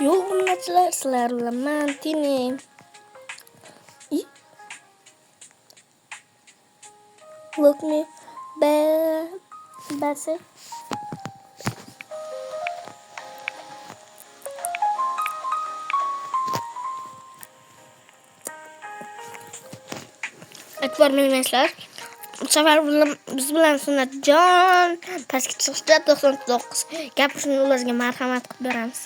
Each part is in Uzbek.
Yo'q, bundachilar sizlar bilan men Tini. Look me basi. E'tibor bermaysizlar. Bu safar biz bilan Sunnatjon pastga chiqishda 99. Gap shuni ularga marhamat qilib beramiz.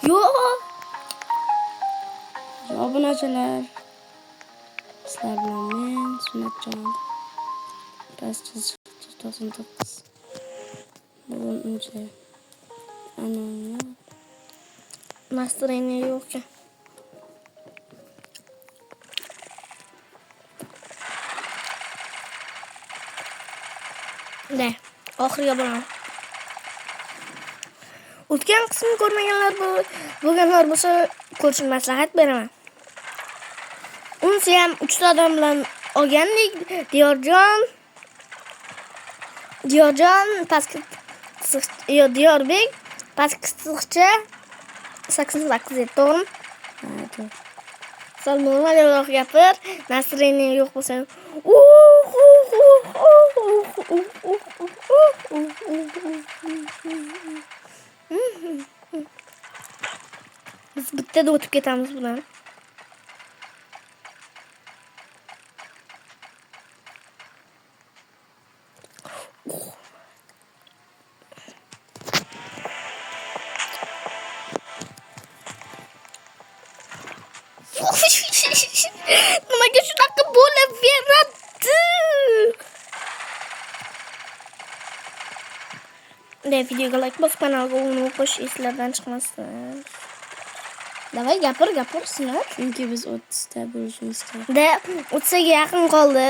Yo'q. Obunachilar. Sizlar bilan men Sunnatjon pastga chiqishda 99. Bugun uncha Настроение yo'q ekan. Da, oxiriga boraman. O'tgan qismni ko'rmaganlar bo'lganlar bo'lsa, ko'rishni maslahat beraman. Unisi ham 3 ta odam bilan olgandik. Diyorjon pastga Diyorbek pastga chiqishcha 88 edi, to'g'rimi? to'g'ri. Sal normalroq gapir, настроение yo'q bo'lsa. Biz bittada o'tib ketamiz bular. Nimaga shunaqa bo'laveradi? Videoga like bos, kanalga obuna bo'lish eslardan chiqmasin. Davay gapir sizlar. Chunki biz 30 ta bo'lishimiz kerak. Da 30 ga yaqin qoldi.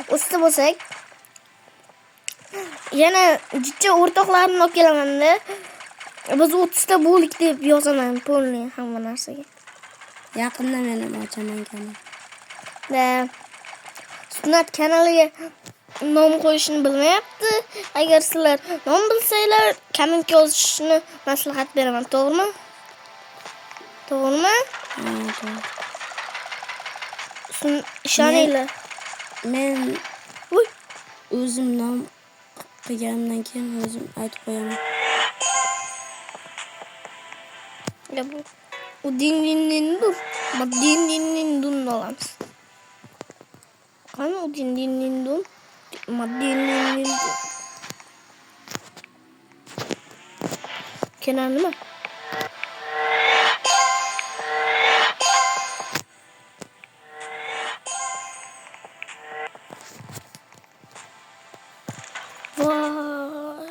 30 ta bo'lsak, yana jicha o'rtoqlarimni olib kelaman-da. Biz 30 ta bo'ldik deb yozaman polni hamma narsaga. Yaqinda men ham ochaman kanal. Da Sunnat kanaliga nom qo'yishni bilmayapti. Agar sizlar nom bilsanglar, kommentga yozishni maslahat beraman, to'g'rimi? To'g'rimi? To'g'ri. Ishoninglar. Men o'zim nom qilgandan keyin o'zim aytib qo'yaman. Ya bu din dun olamiz. Qani din dun? Din. Kenan nima? Vay.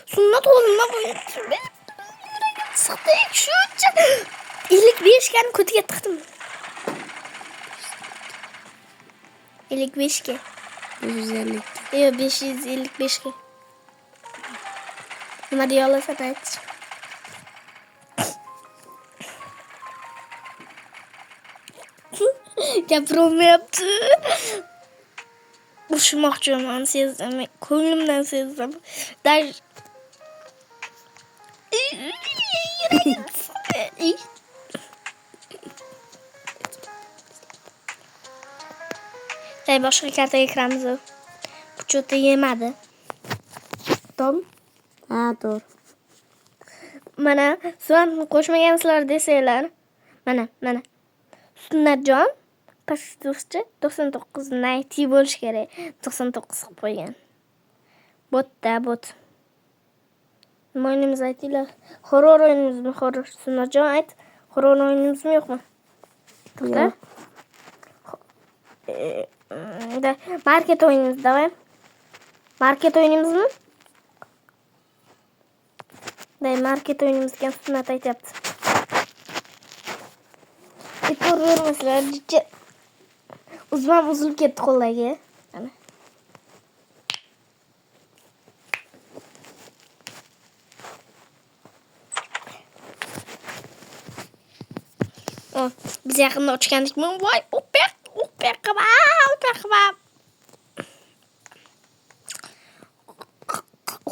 Sunnat olma bo'yicha. Sıktık şunca. İlk 5 kan kötüye tıktım. İlk 5 ke. 550. Yok 555 ke. Nima diyorlarsa ayt. Gapirmayapti. Ushmoqchiman, sezdim. Ko'nglimdan sezdim. Boshqa kartaga kiramiz. Bu cho'ta yemadi. Tom? Ha, to'g'ri. Mana suratni qo'shmagansizlar desanglar. Mana. Sunnatjon pastga 99 nayti bo'lish kerak. 99 qilib qo'ygan. Bot. Nima o'ynaymiz aytinglar. Horror o'ynaymiz. Horror. Sunnatjon ayt. Horror o'ynaymiz yo'qmi? To'xta. Da market o'ynaymiz, davay. Market o'ynaymizmi? Da market o'ynaymiz degan Sunnat aytyapti. E'tibor bermasizlar. Uzmam uzilib ketdi qo'llagi. Mana. Biz yaqinda ochgandikmi? Voy, o'paq qilib.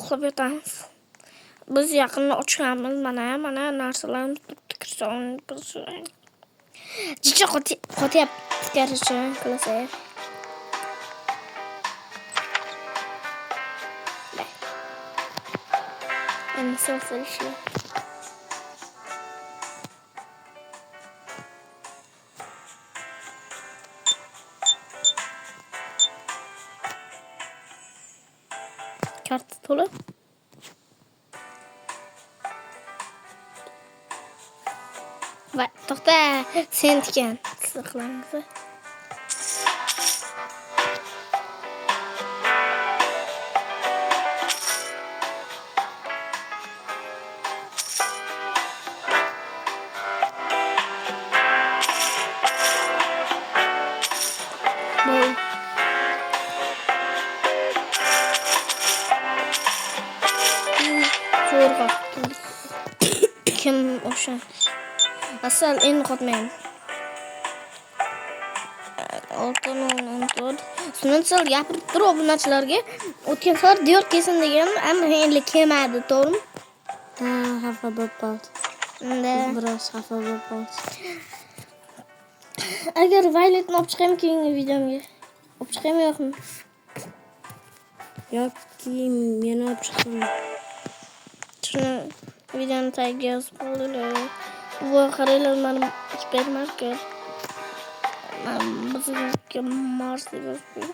uxlab yotamiz. Biz yaqinda ochganmiz. Mana narsalarimiz tikirsangiz. Jicha qotyapti garchi klasaga. Endi selfie. Karta to'la. Va to'xta, sen tikan. Saqlangiz. Zo'rg'a. Kim o'sha? Asal endi qotmayman. Oltin to'rt. Sunan gapirib turib bu narsalarga o'tgan soat diyor kesin degan, ammo endi kelmadi, to'g'rimi? Ha, xafa bo'lib qoldi. Biroz xafa bo'lib qoldi. Agar Violetni olib chiqaymi keyingi videomga? Olib chiqaymi yo'qmi? Yoki meni olib chiqsam. Shuni videoni tagiga yozib qo'yinglar. Bu qaranglar, mana supermarket. Bizga Mars deb yozib.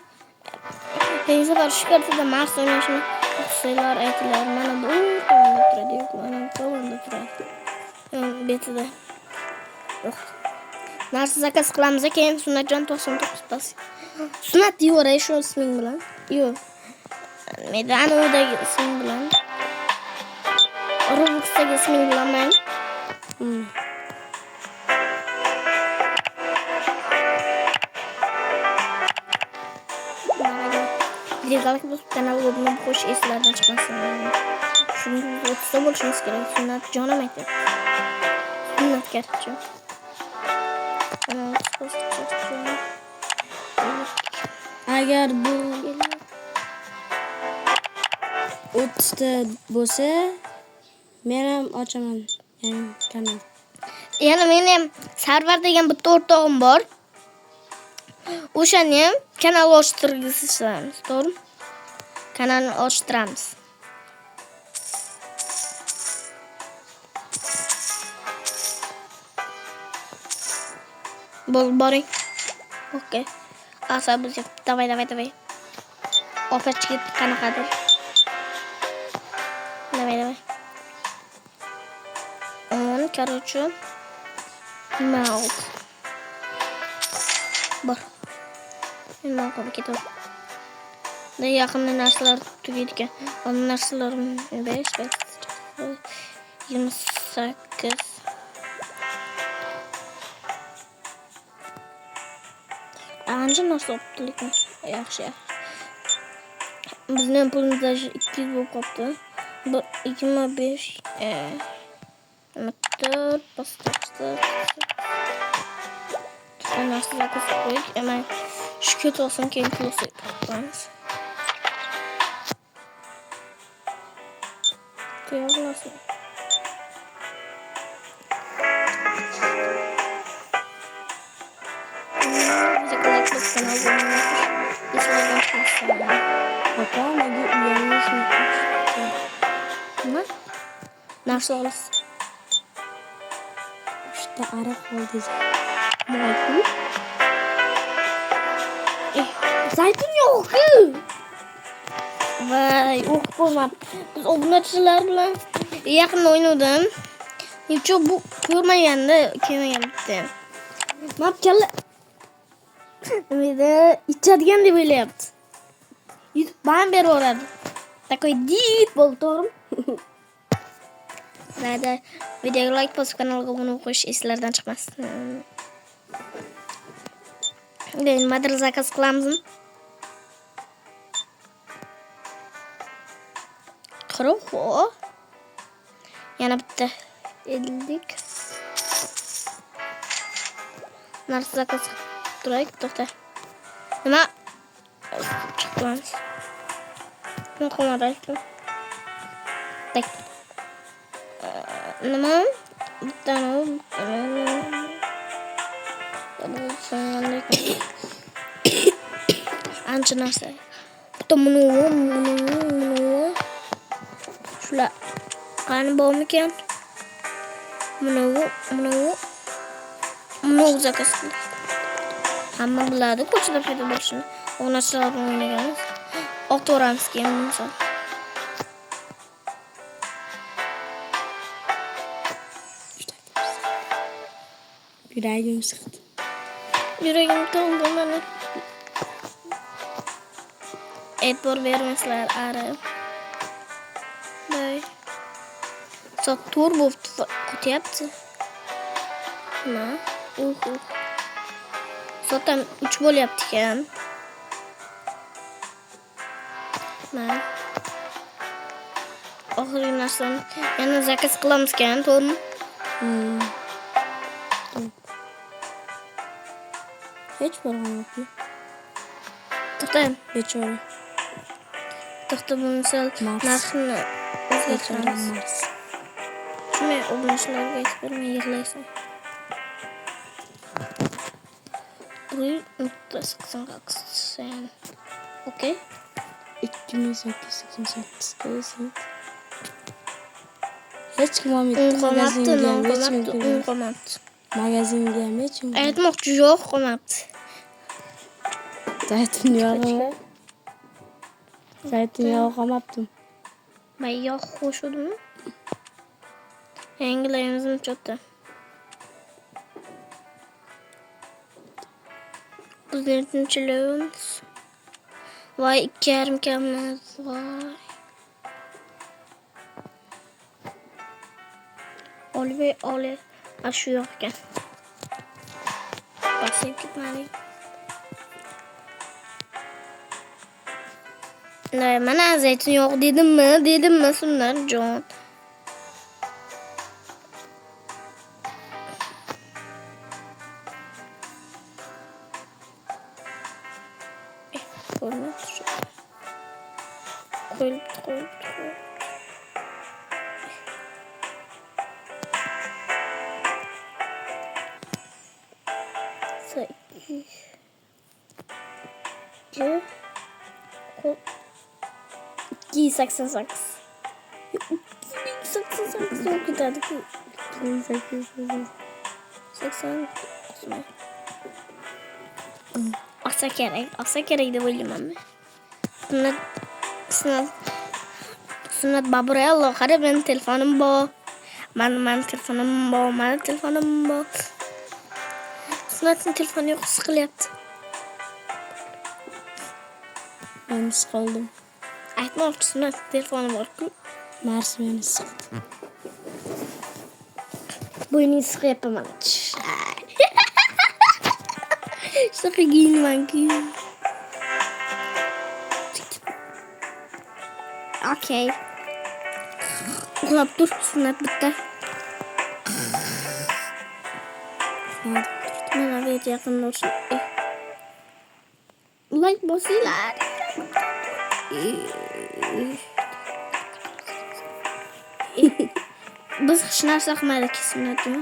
Neyse var şu kartada Mars oynashini sayılar aytdilar. Mana bu tomonda turadi, mana bu tomonda turadi. Betida. Yo'q. Narsa zakaz qilamiz, keyin Sunatjon 99 bas. Sunat deyoray shu isming bilan. Yo'q. Medanovdagi isming bilan. Robloxdagi isming bilan men. Legal bu kanalga obuna bo'lish eslardan chiqmasin. Shuni o'tsa bo'lishimiz kerak. Sunnat jonim aytadi. Sunnat garchi. Agar bu 30 ta bo'lsa, men ham ochaman yangi kanal. Yana men ham Sarvar degan bitta o'rtog'im bor. O'shani ham kanal ochtiramiz, to'g'rimi? Kanalni ochtiramiz. Boring. Okey. Asabız yok. Давай. Опачки qanaqadir. Давай. Короче. Mouth. Bor. Nima qilib ketaman. Da yaqinda narsalar tugaydi ekan. O'n narsalarim 5 28. Ancha narsa olibdi lekin yaxshi. Bizning pulimiz 200 bo'lib qoldi. 25 4 pastaqda. Narsalar qo'yib, ama shu kötü olsun keyin pulsi qo'yamiz. Qo'yamiz. Narsa olasiz. İşte araq oldu. Zaytun? Zaytun yok. Vay, o'qib bo'lmab. Biz obunachilar bilan yaqin o'ynadim. Nechun bu ko'rmaganda kelmagandi. Mapkalla nimada ichadigan deb o'ylayapti. YouTube ban beraveradi. Такой дит bo'ldi, to'g'rimi? Nada, videoga like bosib kanalga obuna bo'lish eslardan chiqmasin. Nimadir zakaz qilamizmi? Qirq. Yana bitta 50. Narsa zakaz turaylik, to'xta. Nima? Chiqamiz. Nima qilmoqdaysiz? Tak. Nima? Bitta ancha narsa. Bitta bunu. Shular qani bormikan? Bunu zakaz qildik. Hamma biladi ko'chada paydo bo'lishini. O'g'nachilar bilan o'ynaganmiz. O'qtoramiz keyin misol. Yuragim siqdi. Yuragim to'ldi mana. E'tibor bermaslar ari. Bay. Soat 4 bo'lib ketyapti. Nima? Soat 3 bo'lyapti ekan. Mana. Oxirgi narsani yana zakaz qilamiz ekan, to'g'rimi? Hech bo'lmayapti. To'xta. Bechora. To'xta bo'lmasa narxni o'zgartiramiz. Shunday obunachilarga aytib bermay yig'laysan. 1.86 okey. 2888 hech kim olmaydi. Magazinga ham hech kim. Aytmoqchi yo'q, qolmabdi. Zaytun yog'i qolmabdi. Men yog' qo'shuvdimmi? Yangilaymizni cho'tta. Bizning tinchligimiz. Voy 2,5 kammiz. Voy. Oli. Shu yoq ekan. Basib ketmadik. Mana zaytun yo'q dedimmi Sunnar jon. Qo'yib. Ki 88. 88 yok giderdi ki. 80. Asa gerek de bilmem mi? Sunat Baburello qarab men telefonim bor. Men telefonim bor. Sunatning telefoni yo'q, siqilyapti. Men siqildim. Aytmoqchi Sunat telefoni bor-ku. Mars meni siqdi. Bo'yni siqyapman. Siqigiymanki. Okey. Uxlab tur, Sunat bitta. Mana bu yerga yaqin bo'lsin. Like bosinglar. Biz hech narsa qilmadik, Sunatmi?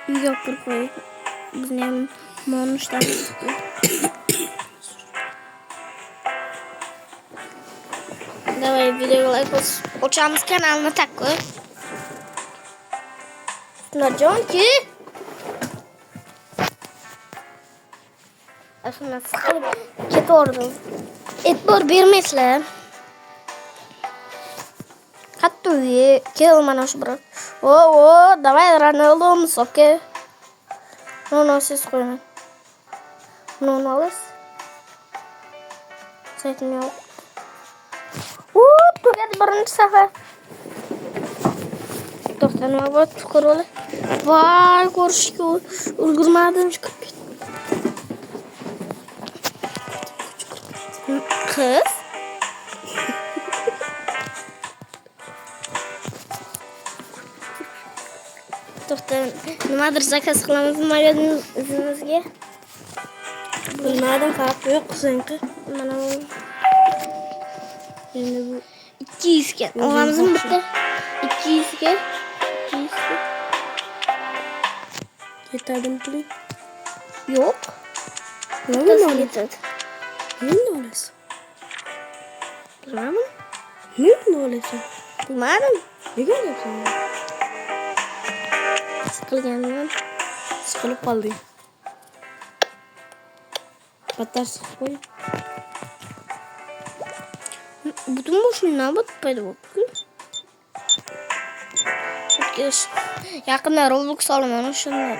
Uyga kirib qo'yib. Bizni ham nonushta qildik. Давай video like ochamiz kanalni takku. Sunatjonki. Aslında sıkılıp ketordum. E'tibor bermaysizlar. Hatto kel mana shu bir. Давай Ronaldo'miz, okey. No, siz qo'ying. No, olasiz. Saytim yo'q. Tugadi birinchi safar. To'xta, nima bo'ldi? Chuquroli. Voy, ko'rishga ulgurmadim. Kız. To'xta, nimadir zakaz qilamiz magazinimizga. Bilmadim, farqi yo'q senki. Mana bu Endi bu 200 ga. Olamizmi bitta? 200 ga. 200 ga. yetadimi puling? Yo'q. Nima Bittasi olasiz? yetadi. Nima olasiz? Bilmadim. Nima olasiz? Bilmadim. Nega olyapsan? Qilganman. Siqilib qolding. Battar siqib qo'y. Butun boshimdan paydo bo'ldi. Yaqinda Roblox olaman o'shanda.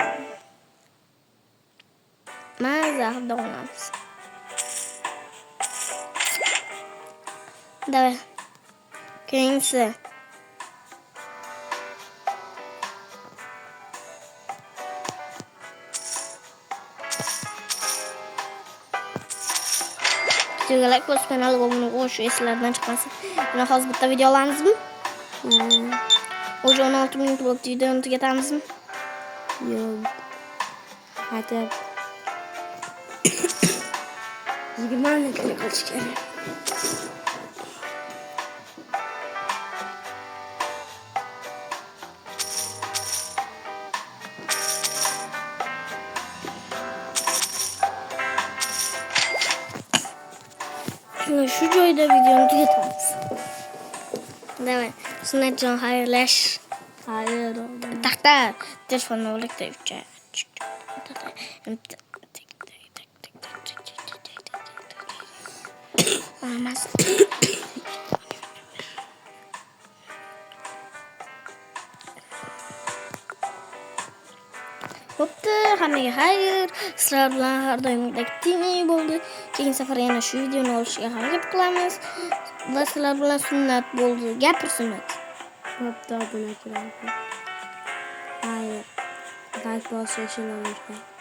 Maza qilib o'ynaymiz. Давай. Keyinchisi. Videoga like bosib, kanalga obuna bo'lish eslardan chiqmasin. Mana hozir bitta video olamizmi? O'sha 16 minut bo'ldi, videoni tugatamizmi? Yo'q. Hadi. 20 minut qilish kerak. Shu joyda videoni tugatamiz. Давай. Sunatjon xayrlash. Hayır. Taxta telefonni olikda ucha. Olmaz. Bo'pti, hammaga xayr. Sizlar bilan har doimgidek tiniy bo'ldi. Keyin safar yana shu videoni olishga harakat qilamiz. Va sizlar bilan sunnat bo'ldi. Gapir sunnat. Bo'pti, obunachilar. Hayır. Like bosishni unutmang.